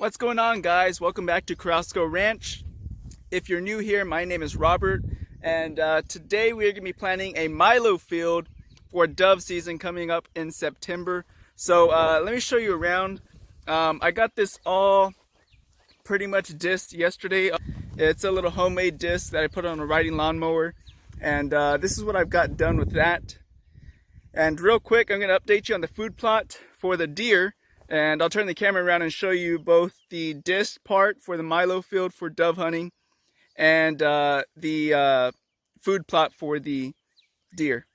What's going on, guys? Welcome back to Carrasco Ranch. If you're new here, my name is Robert, and today we're going to be planting a Milo field for dove season coming up in September. So let me show you around. I got this all pretty much disced yesterday. It's a little homemade disc that I put on a riding lawnmower, and this is what I've got done with that. And real quick, I'm going to update you on the food plot for the deer. And I'll turn the camera around and show you both the disc part for the Milo field for dove hunting and the food plot for the deer.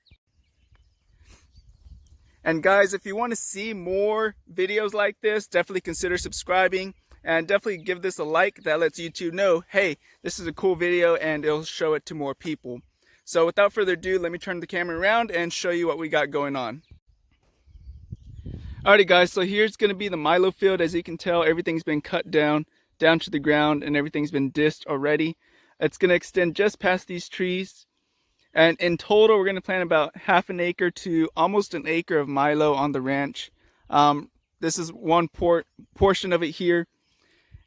And guys, if you want to see more videos like this, definitely consider subscribing and definitely give this a like. That lets YouTube know, hey, this is a cool video, and it'll show it to more people. So without further ado, let me turn the camera around and show you what we got going on. Alrighty guys, so here's going to be the Milo field. As you can tell, everything's been cut down to the ground, and everything's been disced already. It's going to extend just past these trees, and in total we're going to plant about half an acre to almost an acre of Milo on the ranch. This is one portion of it here,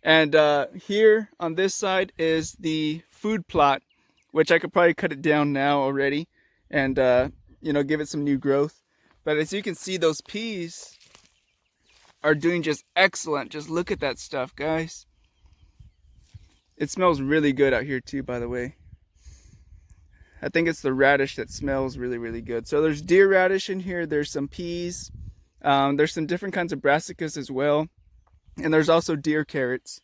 and here on this side is the food plot, which I could probably cut it down now already and you know, give it some new growth. But as you can see, those peas are doing just excellent. Just look at that stuff, guys. It smells really good out here too, by the way. I think it's the radish that smells really, really good. So there's deer radish in here. There's some peas. There's some different kinds of brassicas as well. And there's also deer carrots.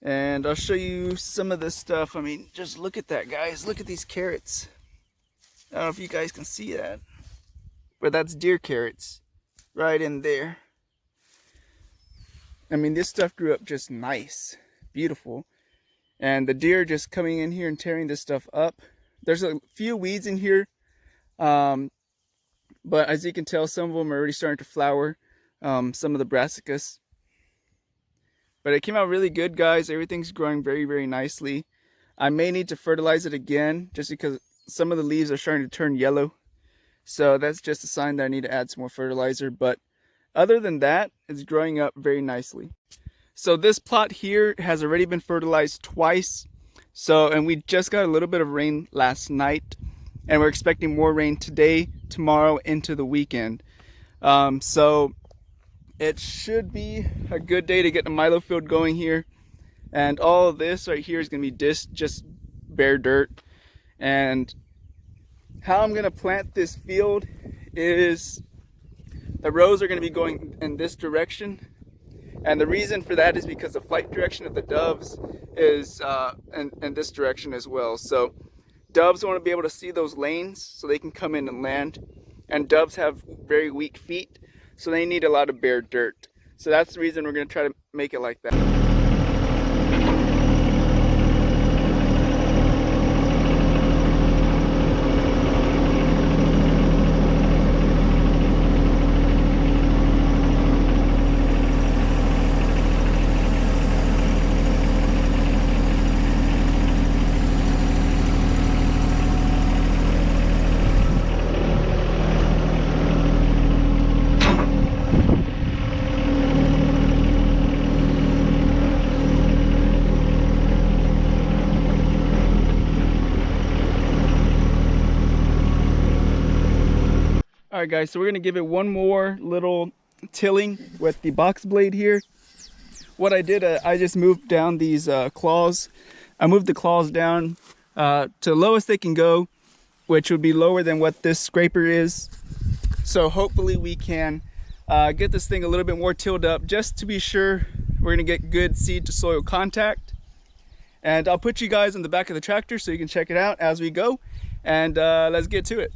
And I'll show you some of this stuff. I mean, just look at that, guys. Look at these carrots. I don't know if you guys can see that, but that's deer carrots right in there. I mean, this stuff grew up just nice, beautiful. And the deer just coming in here and tearing this stuff up. There's a few weeds in here, but as you can tell, some of them are already starting to flower, some of the brassicas. But it came out really good, guys. Everything's growing very, very nicely. I may need to fertilize it again just because some of the leaves are starting to turn yellow. So that's just a sign that I need to add some more fertilizer. But other than that, it's growing up very nicely. So this plot here has already been fertilized twice. And we just got a little bit of rain last night, and we're expecting more rain today, tomorrow, into the weekend. So it should be a good day to get the Milo field going here. And all of this right here is going to be just bare dirt. And how I'm going to plant this field is the rows are going to be going in this direction. And the reason for that is because the flight direction of the doves is in this direction as well. So doves want to be able to see those lanes so they can come in and land. And doves have very weak feet, so they need a lot of bare dirt. So that's the reason we're going to try to make it like that. Alright guys, so we're going to give it one more little tilling with the box blade here. What I did, I just moved down these claws. I moved the claws down to the lowest they can go, which would be lower than what this scraper is. So hopefully we can get this thing a little bit more tilled up, just to be sure we're going to get good seed to soil contact. And I'll put you guys in the back of the tractor so you can check it out as we go. And let's get to it.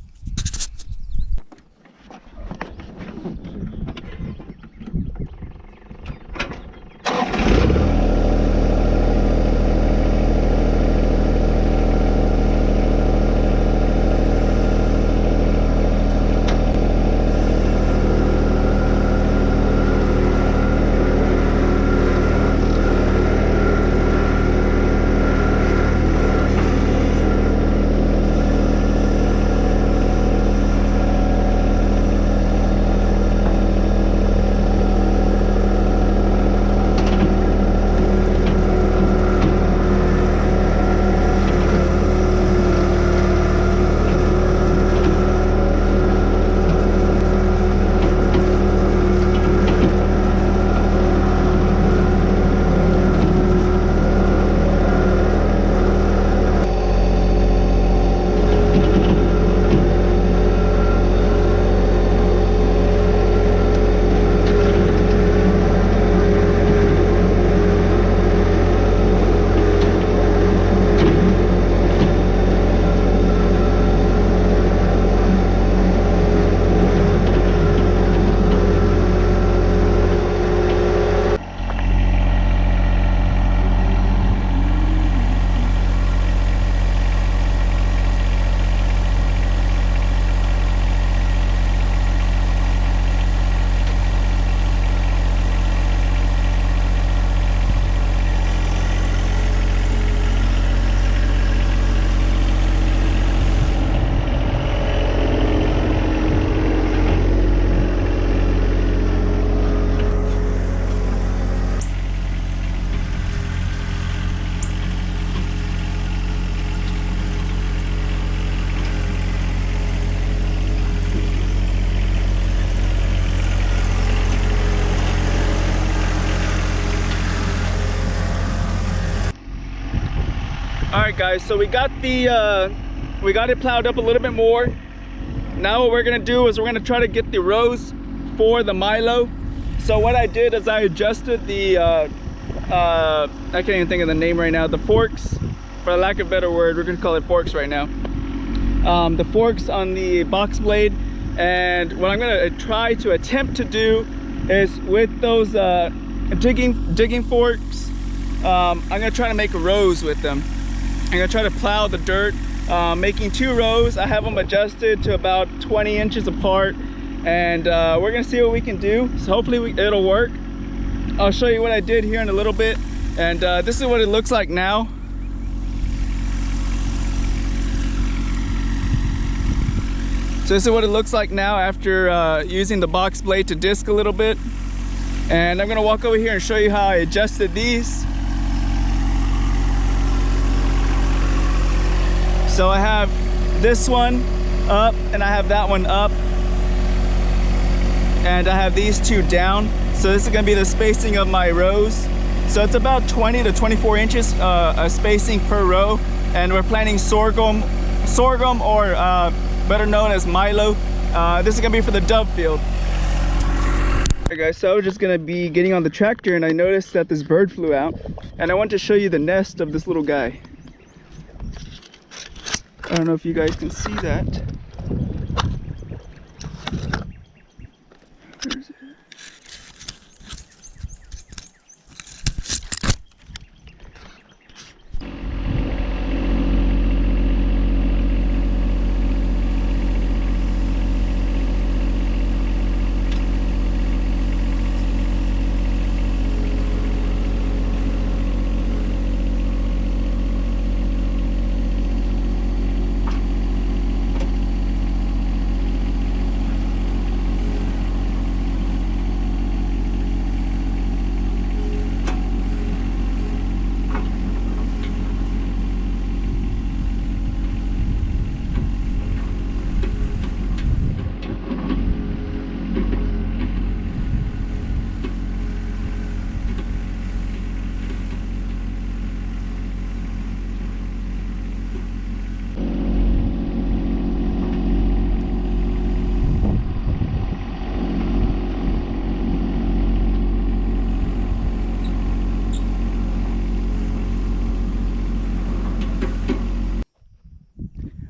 right, guys, so we got it plowed up a little bit more. Now what we're gonna do is we're gonna try to get the rows for the Milo. So what I did is I adjusted the I can't even think of the name right now, the forks, for lack of a better word, we're gonna call it forks right now. The forks on the box blade, and what I'm gonna try to attempt to do is with those digging forks, I'm gonna try to make rows with them. I'm gonna try to plow the dirt, making 2 rows. I have them adjusted to about 20 inches apart, and we're gonna see what we can do. So hopefully it'll work. I'll show you what I did here in a little bit, and this is what it looks like now. So this is what it looks like now after using the box blade to disc a little bit. And I'm gonna walk over here and show you how I adjusted these. So I have this one up and I have that one up, and I have these 2 down. So this is gonna be the spacing of my rows. So it's about 20 to 24 inches spacing per row, and we're planting sorghum, or better known as Milo. This is gonna be for the dove field. Alright guys, so I was just gonna be getting on the tractor and I noticed that this bird flew out, and I want to show you the nest of this little guy. I don't know if you guys can see that. Where is it?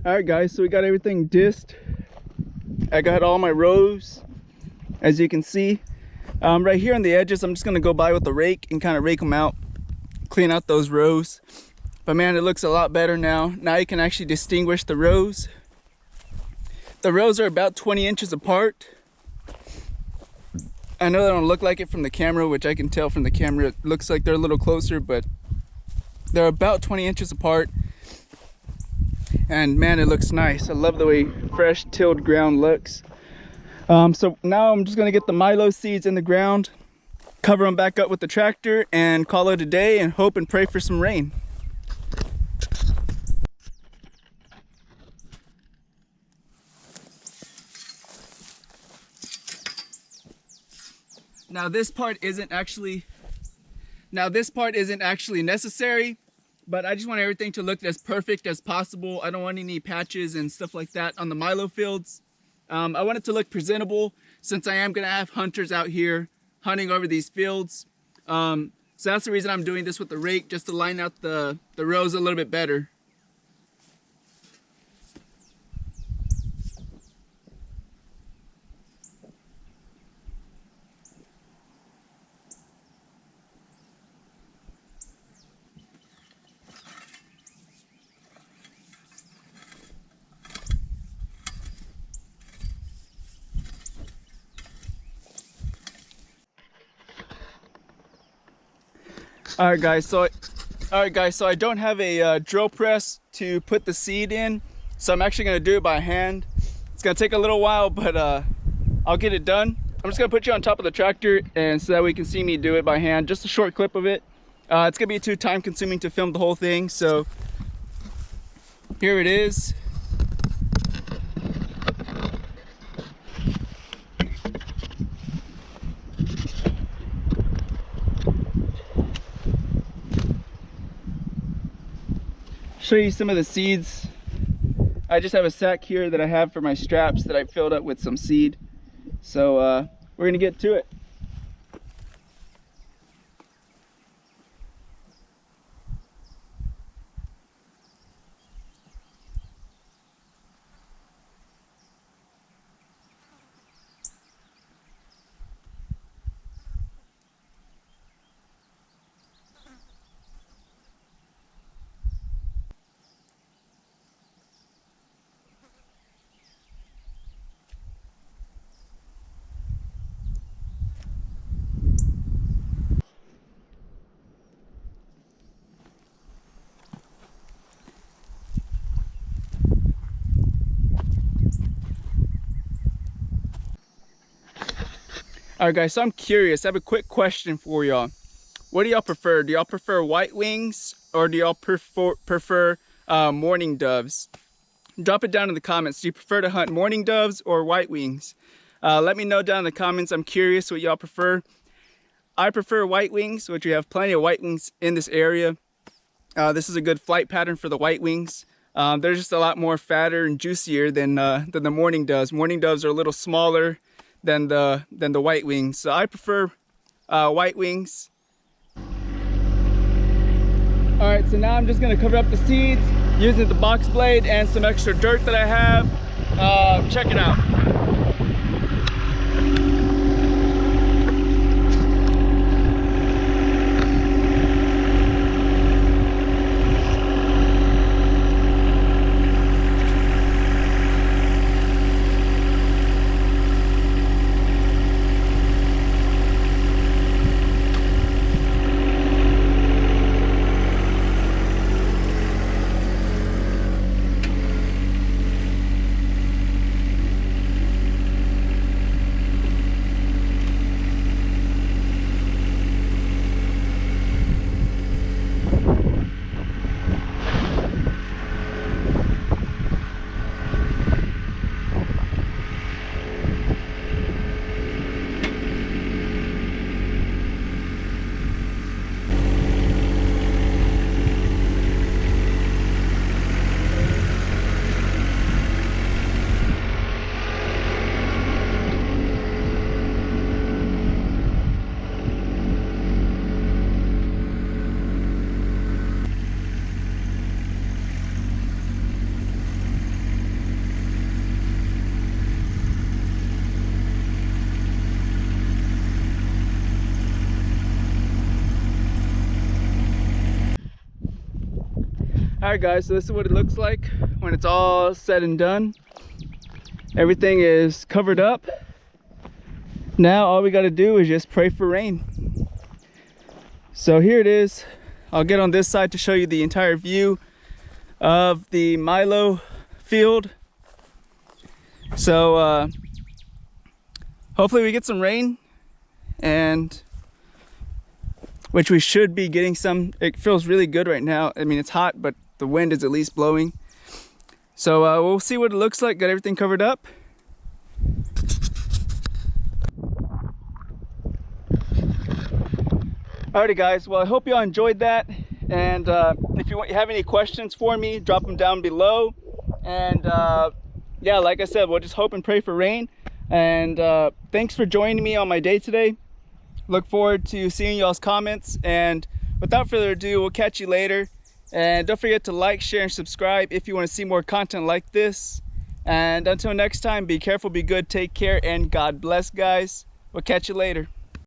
Alright guys, so we got everything disced. I got all my rows, as you can see. Right here on the edges, I'm just going to go by with the rake and kind of rake them out, clean out those rows. But man, it looks a lot better now. Now you can actually distinguish the rows. The rows are about 20 inches apart. I know they don't look like it from the camera, which I can tell from the camera. It looks like they're a little closer, but they're about 20 inches apart. And man, it looks nice. I love the way fresh tilled ground looks. So now I'm just gonna get the Milo seeds in the ground, cover them back up with the tractor, and call it a day and hope and pray for some rain. Now this part isn't actually necessary, but I just want everything to look as perfect as possible. I don't want any patches and stuff like that on the Milo fields. I want it to look presentable since I am gonna have hunters out here hunting over these fields. So that's the reason I'm doing this with the rake, just to line out the rows a little bit better. Alright guys, so I don't have a drill press to put the seed in, so I'm actually going to do it by hand. It's going to take a little while, but I'll get it done. I'm just going to put you on top of the tractor, and so that we can see me do it by hand. Just a short clip of it. It's going to be too time consuming to film the whole thing, so here it is. show you some of the seeds. I just have a sack here that I have for my straps that I filled up with some seed. So we're gonna get to it. Alright guys, so I'm curious. I have a quick question for y'all. What do y'all prefer? Do y'all prefer white wings or do y'all prefer mourning doves? Drop it down in the comments. Do you prefer to hunt mourning doves or white wings? Let me know down in the comments. I'm curious what y'all prefer. I prefer white wings, which we have plenty of white wings in this area. This is a good flight pattern for the white wings. They're just a lot more fatter and juicier than the mourning doves. Mourning doves are a little smaller than the white wings. So I prefer white wings. All right, so now I'm just gonna cover up the seeds using the box blade and some extra dirt that I have. Check it out. Alright guys, so this is what it looks like when it's all said and done. Everything is covered up. Now all we got to do is just pray for rain. So here it is. I'll get on this side to show you the entire view of the Milo field. So hopefully we get some rain, and which we should be getting some. It feels really good right now. I mean, it's hot, but the wind is at least blowing. So we'll see what it looks like. Got everything covered up. Alrighty guys, well I hope y'all enjoyed that, and if you have any questions for me, drop them down below. And yeah, like I said, we'll just hope and pray for rain. And thanks for joining me on my day today. Look forward to seeing y'all's comments, and without further ado, we'll catch you later. And don't forget to like, share, and subscribe if you want to see more content like this. And until next time, be careful, be good, take care, and God bless, guys. We'll catch you later.